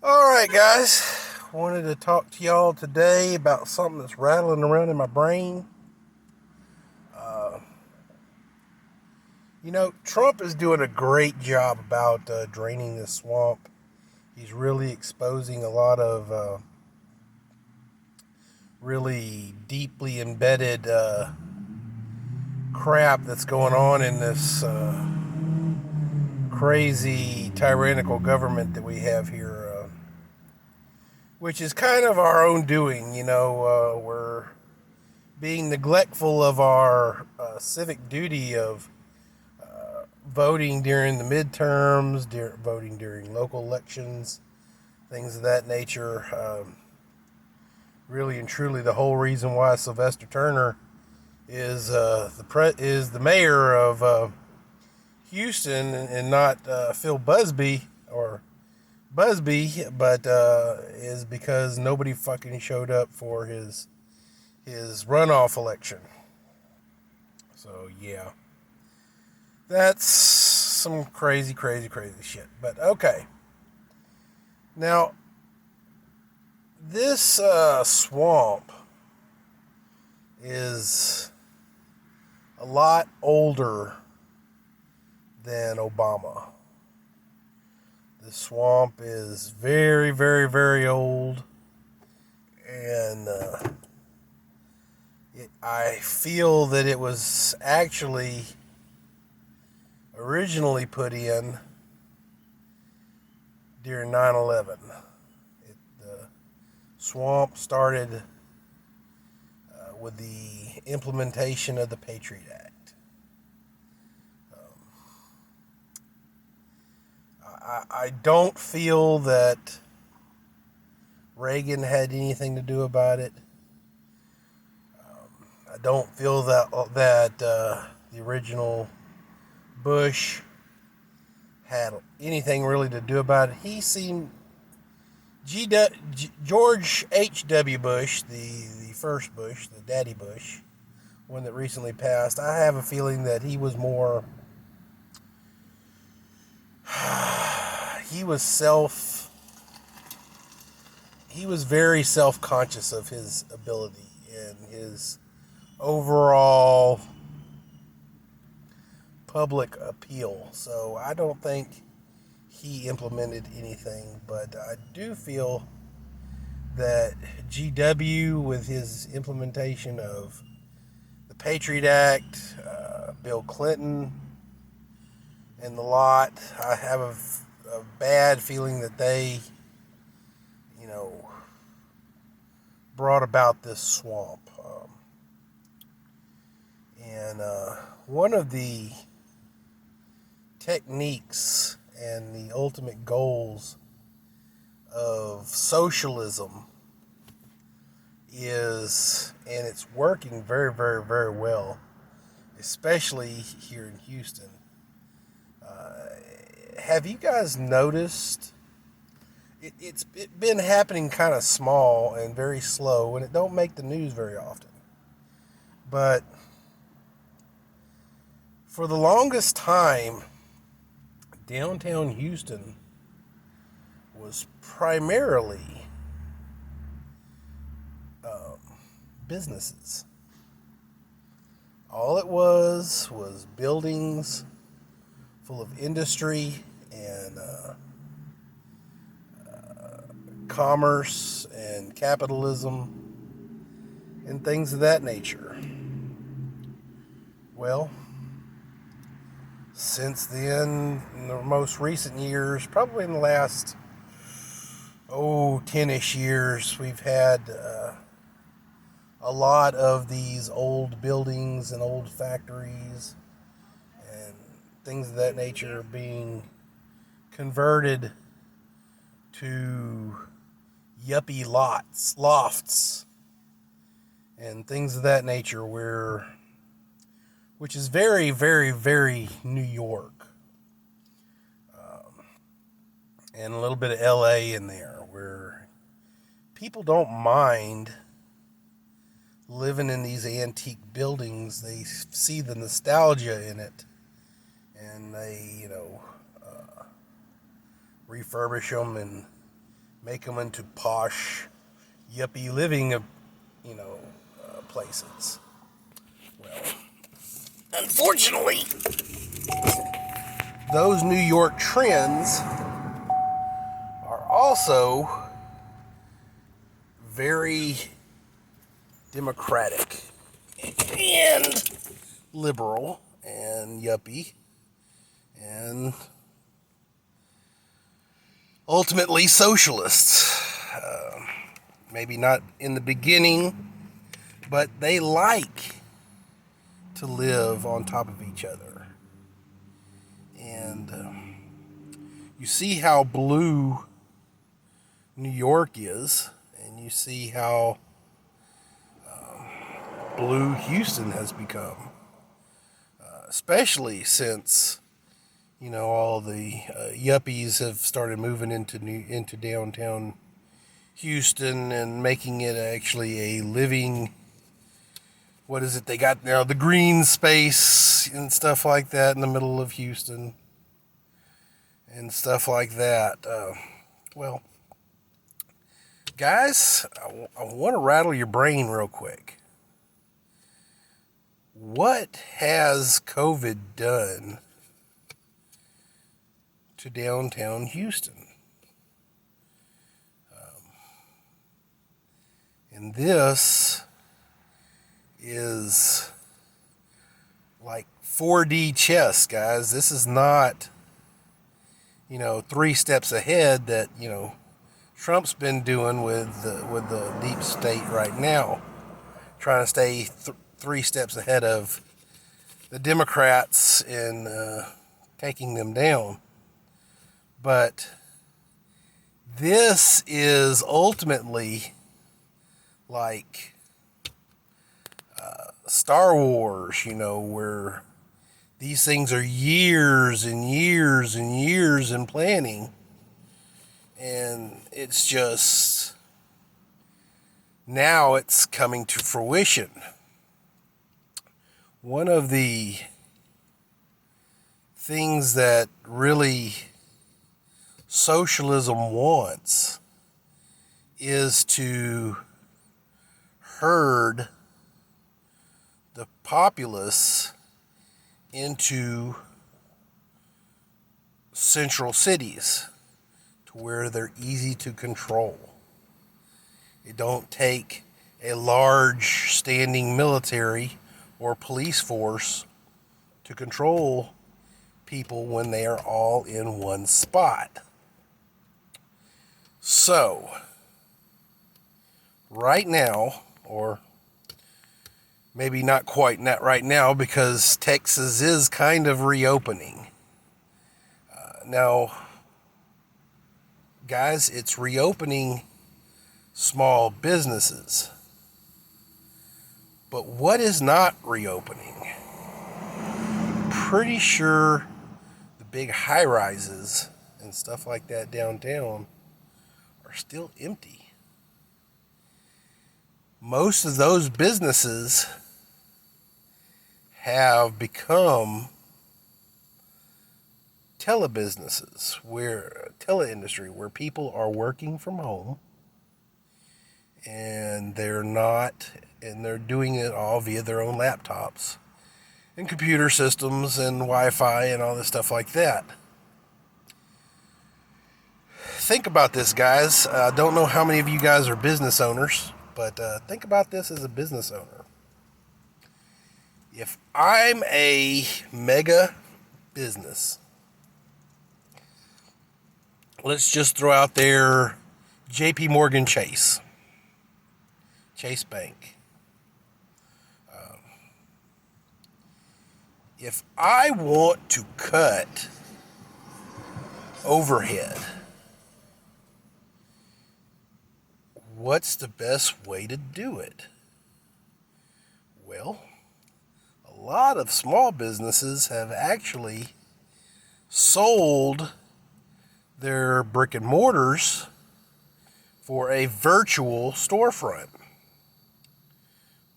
Alright, guys. Wanted to talk to y'all today about something that's rattling around in my brain. Uh, Trump is doing a great job about draining this swamp. He's really exposing a lot of really deeply embedded crap that's going on in this crazy tyrannical government that we have here, which is kind of our own doing. We're being neglectful of our civic duty of voting during the midterms, voting during local elections, things of that nature. Really and truly, the whole reason why Sylvester Turner is the mayor of Houston and not Phil Busby, but is because nobody fucking showed up for his runoff election. So yeah, that's some crazy, crazy, crazy shit. But okay, now this swamp is a lot older than Obama. The swamp is very, very, very old, and I feel that it was actually originally put in during 9/11. The swamp started with the implementation of the Patriot Act. I don't feel that Reagan had anything to do about it. I don't feel that the original Bush had anything really to do about it. He seemed George H.W. Bush, the first Bush, the daddy Bush, one that recently passed. I have a feeling that he was more. He was He was very self-conscious of his ability and his overall public appeal. So I don't think he implemented anything, but I do feel that GW, with his implementation of the Patriot Act, Bill Clinton, and the lot, I have a bad feeling that they, brought about this swamp. And one of the techniques and the ultimate goals of socialism is, and it's working very, very, very well, especially here in Houston. Have you guys noticed? It's been happening kind of small and very slow, and it don't make the news very often. But for the longest time, downtown Houston was primarily businesses. All it was buildings full of industry and commerce and capitalism and things of that nature. Well, since then, in the most recent years, probably in the last 10-ish years, we've had a lot of these old buildings and old factories and things of that nature being converted to yuppie lofts, and things of that nature, which is very, very, very New York, and a little bit of LA in there, where people don't mind living in these antique buildings. They see the nostalgia in it, and they, refurbish them and make them into posh, yuppie living, places. Well, unfortunately, those New York trends are also very democratic and liberal and yuppie and ultimately socialists. Maybe not in the beginning, but they like to live on top of each other. And you see how blue New York is, and you see how blue Houston has become, especially since all the yuppies have started moving into downtown Houston and making it actually a living. What is it they got now? The green space and stuff like that in the middle of Houston and stuff like that. Well, guys, I want to rattle your brain real quick. What has COVID done to downtown Houston? And this is like 4D chess, guys. This is not, 3 steps ahead that, Trump's been doing with the deep state right now, trying to stay 3 steps ahead of the Democrats in taking them down. But this is ultimately like Star Wars, where these things are years and years and years in planning. And it's just, now it's coming to fruition. One of the things that really socialism wants is to herd the populace into central cities to where they're easy to control. It don't take a large standing military or police force to control people when they are all in one spot. So, right now, or maybe not quite not right now, because Texas is kind of reopening. Now, guys, it's reopening small businesses. But what is not reopening? Pretty sure the big high-rises and stuff like that downtown are still empty. Most of those businesses have become telebusinesses, tele-industry, where people are working from home and they're doing it all via their own laptops and computer systems and Wi-Fi and all this stuff like that. Think about this, guys. I don't know how many of you guys are business owners, but think about this as a business owner. If I'm a mega business, let's just throw out there JP Morgan Chase Bank. If I want to cut overhead, what's the best way to do it? Well, a lot of small businesses have actually sold their brick and mortars for a virtual storefront.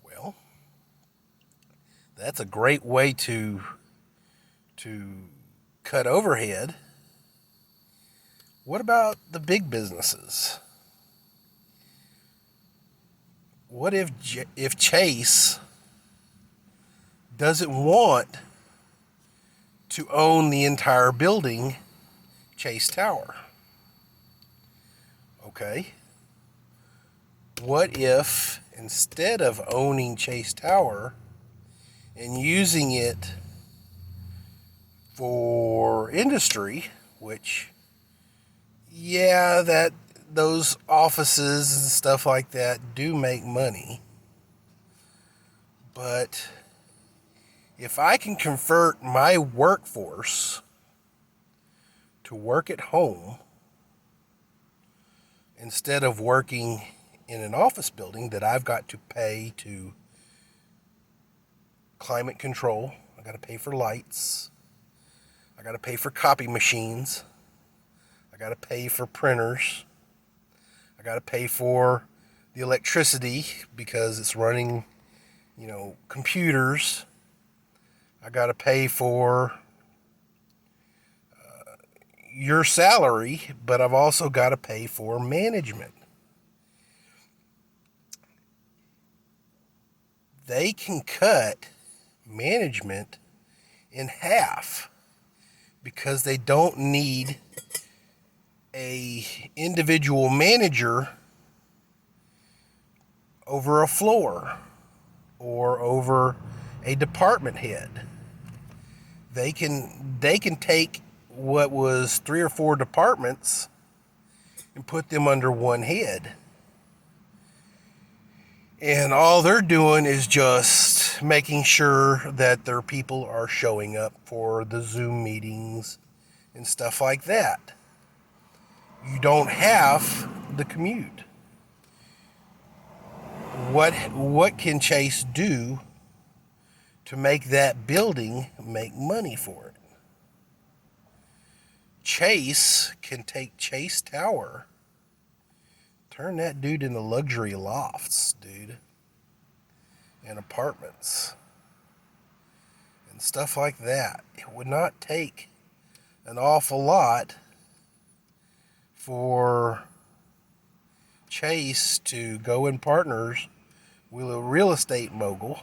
Well, that's a great way to cut overhead. What about the big businesses? What if Chase doesn't want to own the entire building, Chase Tower? Okay. What if instead of owning Chase Tower and using it for industry, which, yeah, that those offices and stuff like that do make money, but if I can convert my workforce to work at home instead of working in an office building that I've got to pay to climate control, I got to pay for lights, I got to pay for copy machines, I got to pay for printers, I got to pay for the electricity because it's running, computers. I got to pay for your salary, but I've also got to pay for management. They can cut management in half because they don't need a individual manager over a floor or over a department head. They can take what was 3 or 4 departments and put them under one head. And all they're doing is just making sure that their people are showing up for the Zoom meetings and stuff like that. You don't have the commute. What can Chase do to make that building make money for it? Chase can take Chase Tower, turn that dude into luxury lofts, dude, and apartments and stuff like that. It would not take an awful lot for Chase to go in partners with a real estate mogul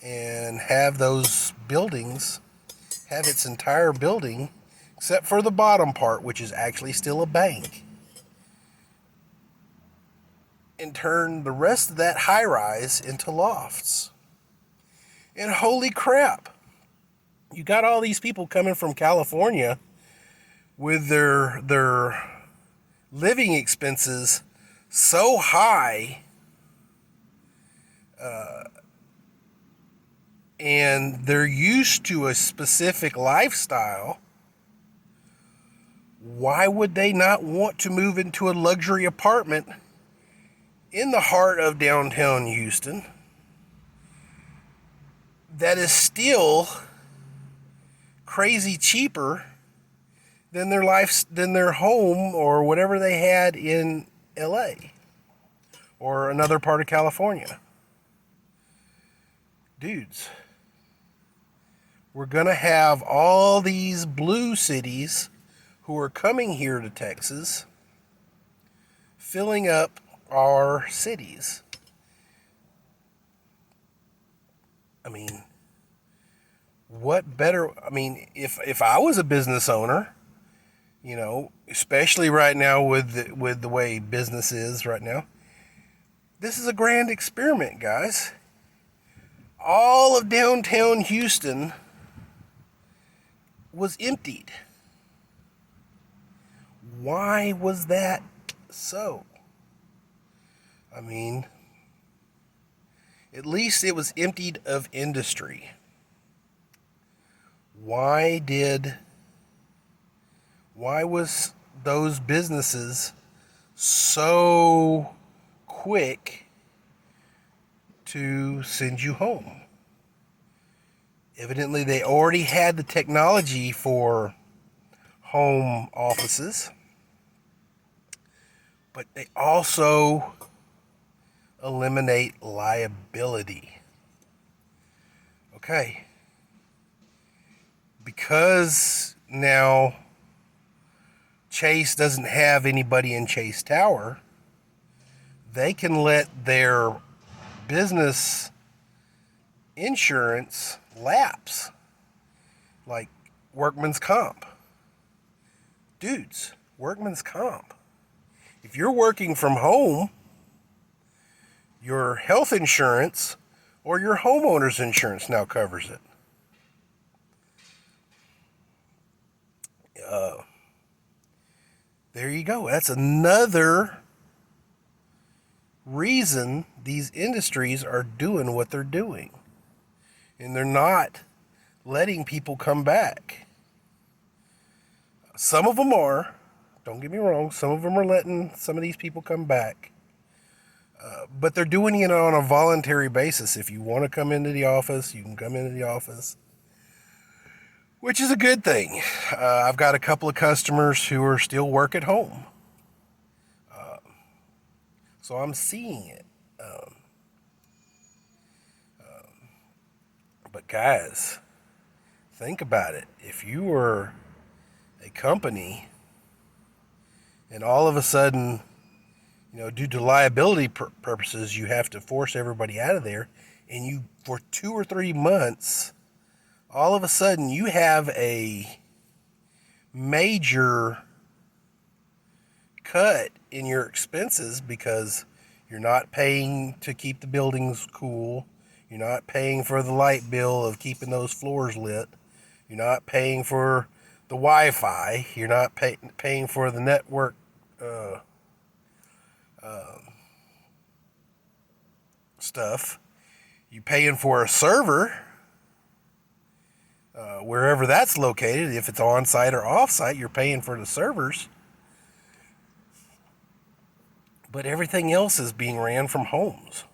and have those buildings, have its entire building, except for the bottom part, which is actually still a bank, and turn the rest of that high rise into lofts. And holy crap, you got all these people coming from California with their living expenses so high, and they're used to a specific lifestyle. Why would they not want to move into a luxury apartment in the heart of downtown Houston that is still crazy cheaper than their home or whatever they had in LA or another part of California? Dudes, we're going to have all these blue cities who are coming here to Texas filling up our cities. I mean, what better? I mean, if I was a business owner, especially right now with the way business is right now, this is a grand experiment, guys. All of downtown Houston was emptied. Why was that so? I mean, at least it was emptied of industry. Why was those businesses so quick to send you home? Evidently, they already had the technology for home offices, but they also eliminate liability. Okay. Because now Chase doesn't have anybody in Chase Tower, they can let their business insurance lapse, like workman's comp. Dudes, workman's comp. If you're working from home, your health insurance or your homeowner's insurance now covers it. There you go. That's another reason these industries are doing what they're doing. And they're not letting people come back. Some of them are. Don't get me wrong. Some of them are letting some of these people come back. But they're doing it on a voluntary basis. If you want to come into the office, you can come into the office, which is a good thing. I've got a couple of customers who are still work at home. So I'm seeing it. But guys, think about it. If you were a company and all of a sudden, due to liability purposes, you have to force everybody out of there, and you, for 2 or 3 months, all of a sudden you have a major cut in your expenses because you're not paying to keep the buildings cool. You're not paying for the light bill of keeping those floors lit. You're not paying for the Wi-Fi. You're not paying for the network stuff. You're paying for a server wherever that's located. If it's on-site or off-site, you're paying for the servers. But everything else is being ran from homes.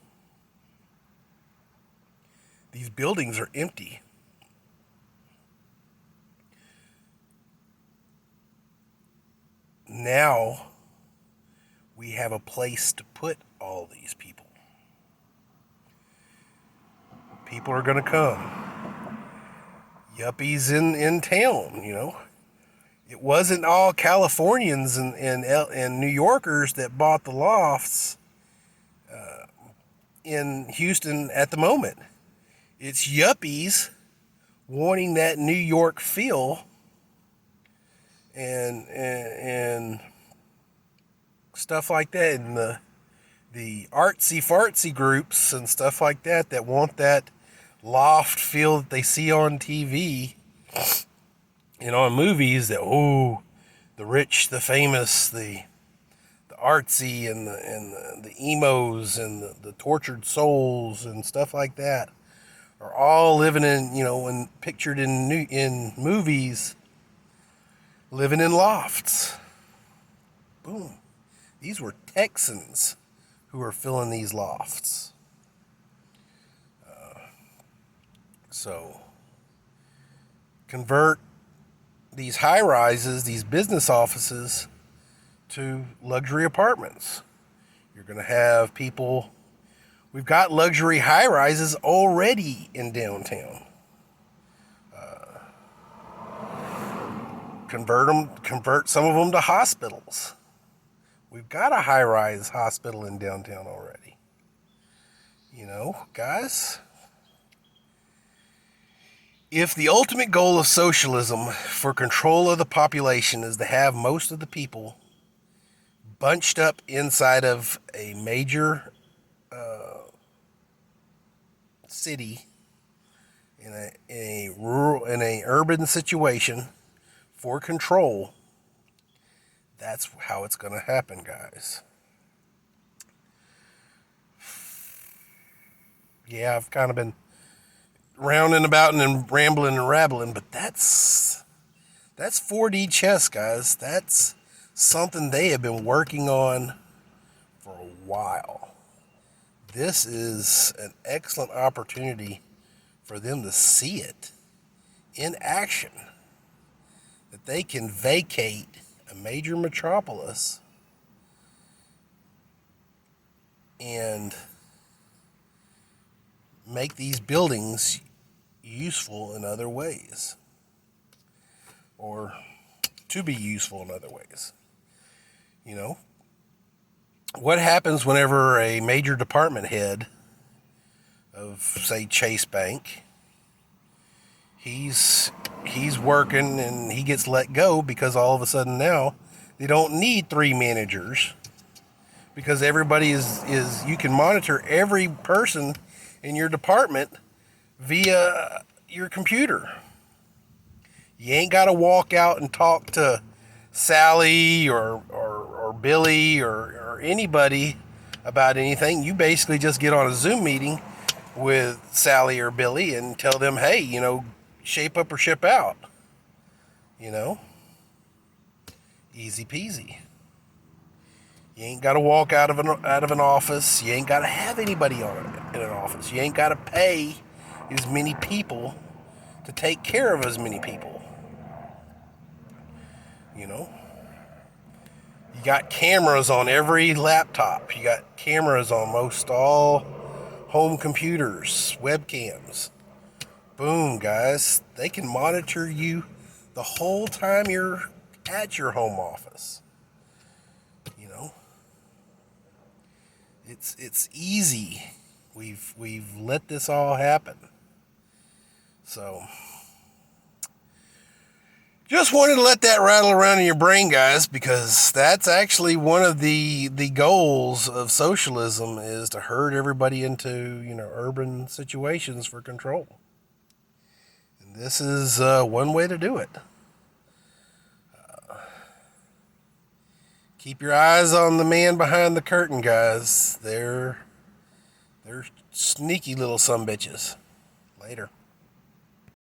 These buildings are empty. Now we have a place to put all these people. People are going to come. Yuppies in town, It wasn't all Californians and New Yorkers that bought the lofts in Houston at the moment. It's yuppies wanting that New York feel and stuff like that, and the artsy fartsy groups and stuff like that want that loft feel that they see on TV and on movies, that the rich, the famous, the artsy and the emos and the tortured souls and stuff like that are all living in, when pictured in movies, living in lofts. Boom. These were Texans who were filling these lofts. So convert these high rises, these business offices, to luxury apartments. You're going to have people. We've got luxury high rises already in downtown. Convert some of them to hospitals. We've got a high rise hospital in downtown already. Guys, if the ultimate goal of socialism for control of the population is to have most of the people bunched up inside of a major city in a urban situation for control, that's how it's going to happen, guys. Yeah, I've kind of been rounding about and rambling and rabbling, but that's 4D chess, guys. That's something they have been working on for a while. This is an excellent opportunity for them to see it in action, that they can vacate a major metropolis and make these buildings useful in other ways, or to be useful in other ways. You know, what happens whenever a major department head of, say, Chase Bank, he's working and he gets let go because all of a sudden now they don't need 3 managers, because everybody is you can monitor every person in your department via your computer. You ain't got to walk out and talk to Sally or Billy or anybody about anything. You basically just get on a Zoom meeting with Sally or Billy and tell them, hey, shape up or ship out. Easy peasy. You ain't got to walk out of an office. You ain't got to have anybody in an office. You ain't got to pay as many people to take care of as many people. You got cameras on every laptop. You got cameras on most all home computers, webcams. Boom, guys. They can monitor you the whole time you're at your home office. It's easy. We've let this all happen. So just wanted to let that rattle around in your brain, guys, because that's actually one of the goals of socialism, is to herd everybody into, urban situations for control. And this is one way to do it. Keep your eyes on the man behind the curtain, guys. They're sneaky little sumbitches. Later.